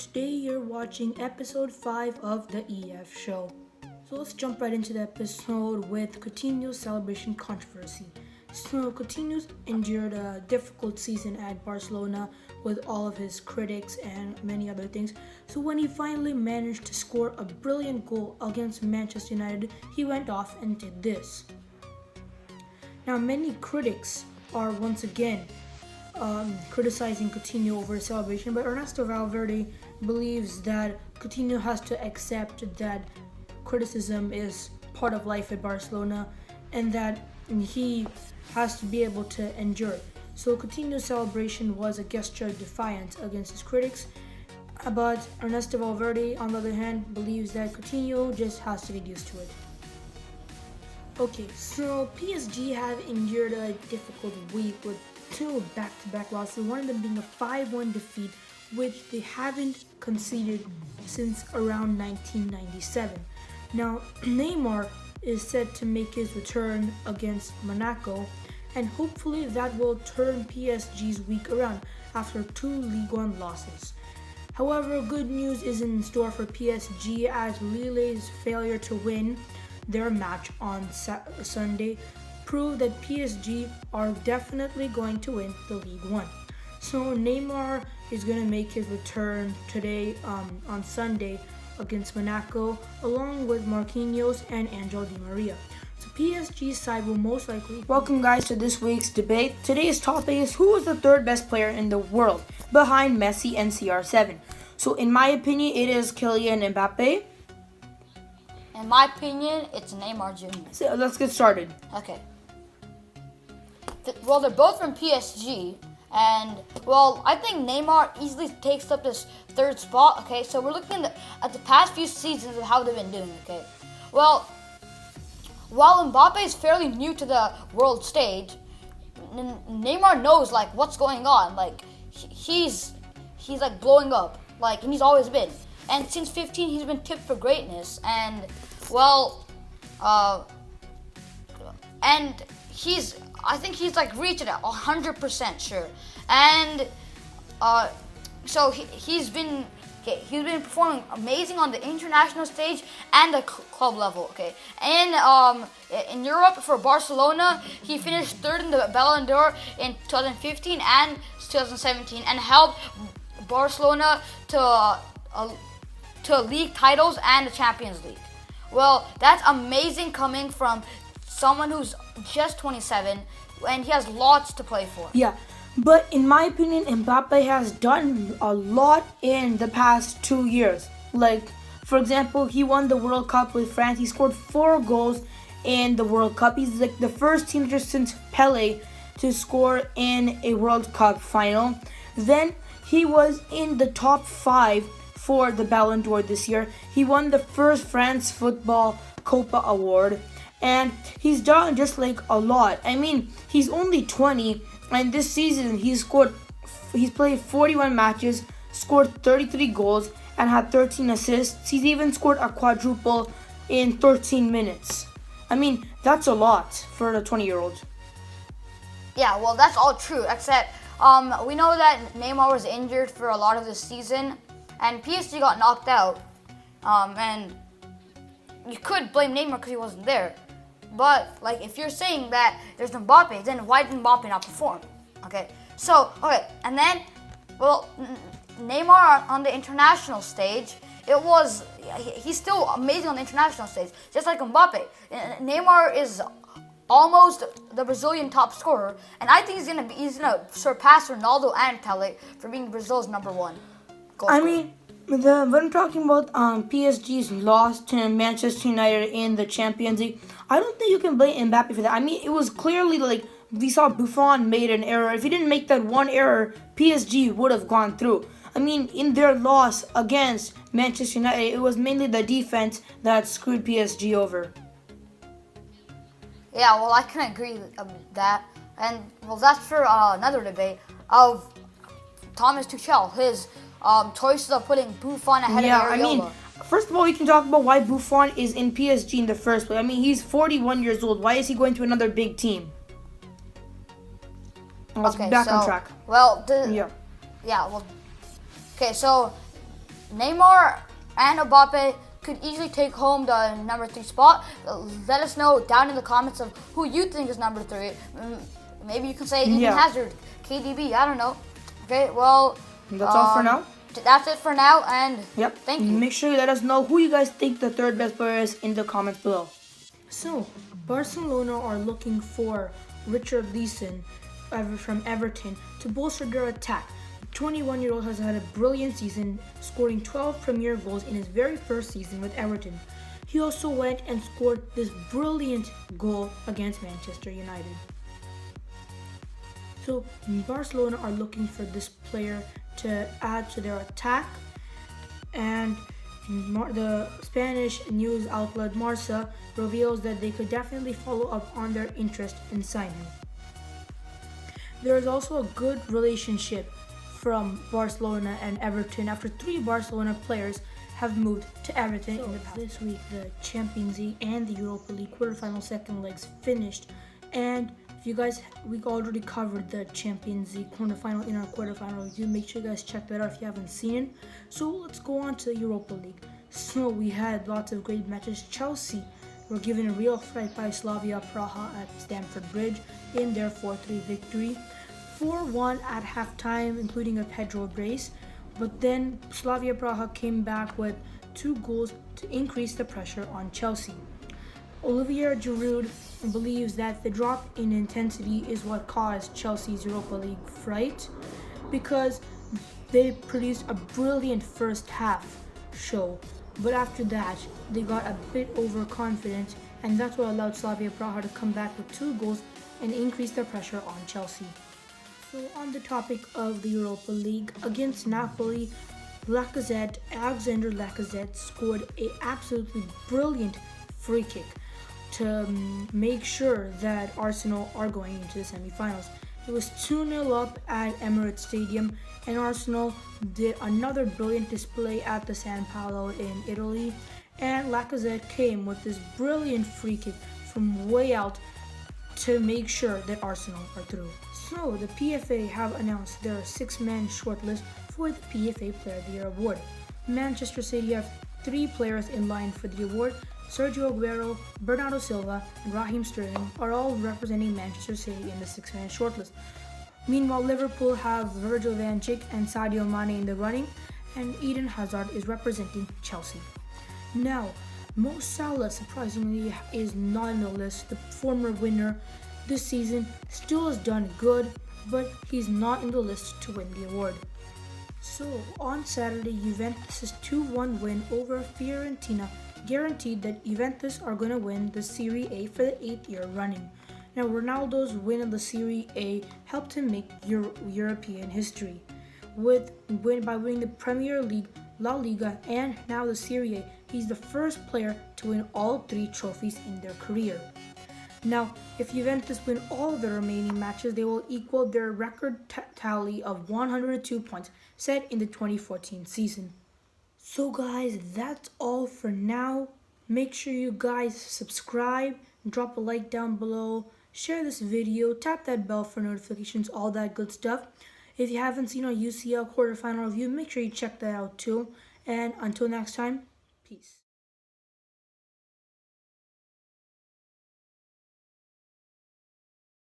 today you're watching episode 5 of the EF show. So let's jump right into the episode with Coutinho's celebration controversy. So Coutinho's endured a difficult season at Barcelona with all of his critics and many other things. So when he finally managed to score a brilliant goal against Manchester United, he went off and did this. Now many critics are once again criticizing Coutinho over his celebration, but Ernesto Valverde believes that Coutinho has to accept that criticism is part of life at Barcelona and that he has to be able to endure it. So Coutinho's celebration was a gesture of defiance against his critics, but Ernesto Valverde, on the other hand, believes that Coutinho just has to get used to it. Okay, so PSG have endured a difficult week with two back-to-back losses, one of them being a 5-1 defeat, which they haven't conceded since around 1997. Now, Neymar is set to make his return against Monaco, and hopefully that will turn PSG's week around after two Ligue 1 losses. However, good news is in store for PSG as Lille's failure to win their match on Sunday prove that PSG are definitely going to win the Ligue 1. So Neymar is going to make his return today on Sunday against Monaco, along with Marquinhos and Angel Di Maria. So PSG's side will most likely... Welcome guys to this week's debate. Today's topic is who is the third best player in the world behind Messi and CR7. So in my opinion, it is Kylian Mbappe. In my opinion, it's Neymar Jr. So let's get started. Okay. Well, they're both from PSG, and, well, I think Neymar easily takes up this third spot, okay? So we're looking at the past few seasons of how they've been doing, okay? Well, while Mbappe is fairly new to the world stage, Neymar knows, like, what's going on. Like, he's like, blowing up, like, and he's always been. And since 15, he's been tipped for greatness, and, well, and I think he's like reaching it 100% sure, and so he's been performing amazing on the international stage and the club level. Okay, and in Europe for Barcelona, he finished third in the Ballon d'Or in 2015 and 2017, and helped Barcelona to league titles and the Champions League. Well, that's amazing coming from someone who's just 27, and he has lots to play for. Yeah, but in my opinion, Mbappe has done a lot in the past 2 years. Like, for example, he won the World Cup with France. He scored 4 goals in the World Cup. He's like the first teenager since Pele to score in a World Cup final. Then he was in the top 5 for the Ballon d'Or this year. He won the first France Football Copa Award. And he's done just like a lot. I mean, he's only 20, and this season he's played 41 matches, scored 33 goals, and had 13 assists. He's even scored a quadruple in 13 minutes. I mean, that's a lot for a 20-year-old. Yeah, well, that's all true, except we know that Neymar was injured for a lot of this season, and PSG got knocked out. And you could blame Neymar because he wasn't there. But, like, if you're saying that there's Mbappe, then why did Mbappe not perform? Okay, and then, well, Neymar on the international stage, he's still amazing on the international stage, just like Mbappe. Neymar is almost the Brazilian top scorer, and I think he's gonna surpass Ronaldo and Pele for being Brazil's number 1 goal scorer. I mean, when I'm talking about PSG's loss to Manchester United in the Champions League, I don't think you can blame Mbappe for that. I mean, it was clearly like we saw Buffon made an error. If he didn't make that one error, PSG would have gone through. I mean, in their loss against Manchester United, it was mainly the defense that screwed PSG over. Yeah, well, I can agree with that. And, well, that's for another debate of Thomas Tuchel, his choices of putting Buffon ahead of Areola. I mean, first of all, we can talk about why Buffon is in PSG in the first place. I mean, he's 41 years old. Why is he going to another big team? Let's back on track. Well, okay, so Neymar and Mbappe could easily take home the number 3 spot. Let us know down in the comments of who you think is number 3. Maybe you can say Eden Hazard, KDB, I don't know. Okay, well, that's all for now. That's it for now, and thank you. Make sure you let us know who you guys think the third best player is in the comments below. So, Barcelona are looking for Richard Leeson from Everton to bolster their attack. The 21-year-old has had a brilliant season, scoring 12 Premier goals in his very first season with Everton. He also went and scored this brilliant goal against Manchester United. So, Barcelona are looking for this player to add to their attack, and the Spanish news outlet Marca reveals that they could definitely follow up on their interest in signing him. There is also a good relationship from Barcelona and Everton after 3 Barcelona players have moved to Everton in the past. This week, the Champions League and the Europa League quarterfinal second legs finished, and if you guys, we already covered the Champions League quarterfinal in our quarterfinal review. Make sure you guys check that out if you haven't seen it. So let's go on to the Europa League. So we had lots of great matches. Chelsea were given a real fright by Slavia Praha at Stamford Bridge in their 4-3 victory. 4-1 at halftime, including a Pedro brace. But then Slavia Praha came back with 2 goals to increase the pressure on Chelsea. Olivier Giroud believes that the drop in intensity is what caused Chelsea's Europa League fright, because they produced a brilliant first half show, but after that they got a bit overconfident, and that's what allowed Slavia Praha to come back with 2 goals and increase the pressure on Chelsea. So on the topic of the Europa League, against Napoli, Alexander Lacazette scored an absolutely brilliant free kick to make sure that Arsenal are going into the semi-finals. It was 2-0 up at Emirates Stadium, and Arsenal did another brilliant display at the San Paolo in Italy, and Lacazette came with this brilliant free kick from way out to make sure that Arsenal are through. So the PFA have announced their 6-man shortlist for the PFA Player of the Year award. Manchester City have 3 players in line for the award. Sergio Aguero, Bernardo Silva, and Raheem Sterling are all representing Manchester City in the 6-man shortlist. Meanwhile, Liverpool have Virgil van Dijk and Sadio Mane in the running, and Eden Hazard is representing Chelsea. Now, Mo Salah surprisingly is not in the list. The former winner this season still has done good, but he's not in the list to win the award. So on Saturday, Juventus' 2-1 win over Fiorentina guaranteed that Juventus are going to win the Serie A for the 8th year running. Now, Ronaldo's win of the Serie A helped him make European history by winning the Premier League, La Liga, and now the Serie A. He's the first player to win all 3 trophies in their career. Now, if Juventus win all of the remaining matches, they will equal their record tally of 102 points set in the 2014 season. So guys, that's all for now. Make sure you guys subscribe, drop a like down below, share this video, tap that bell for notifications, all that good stuff. If you haven't seen our UCL quarterfinal review, make sure you check that out too. And until next time, peace.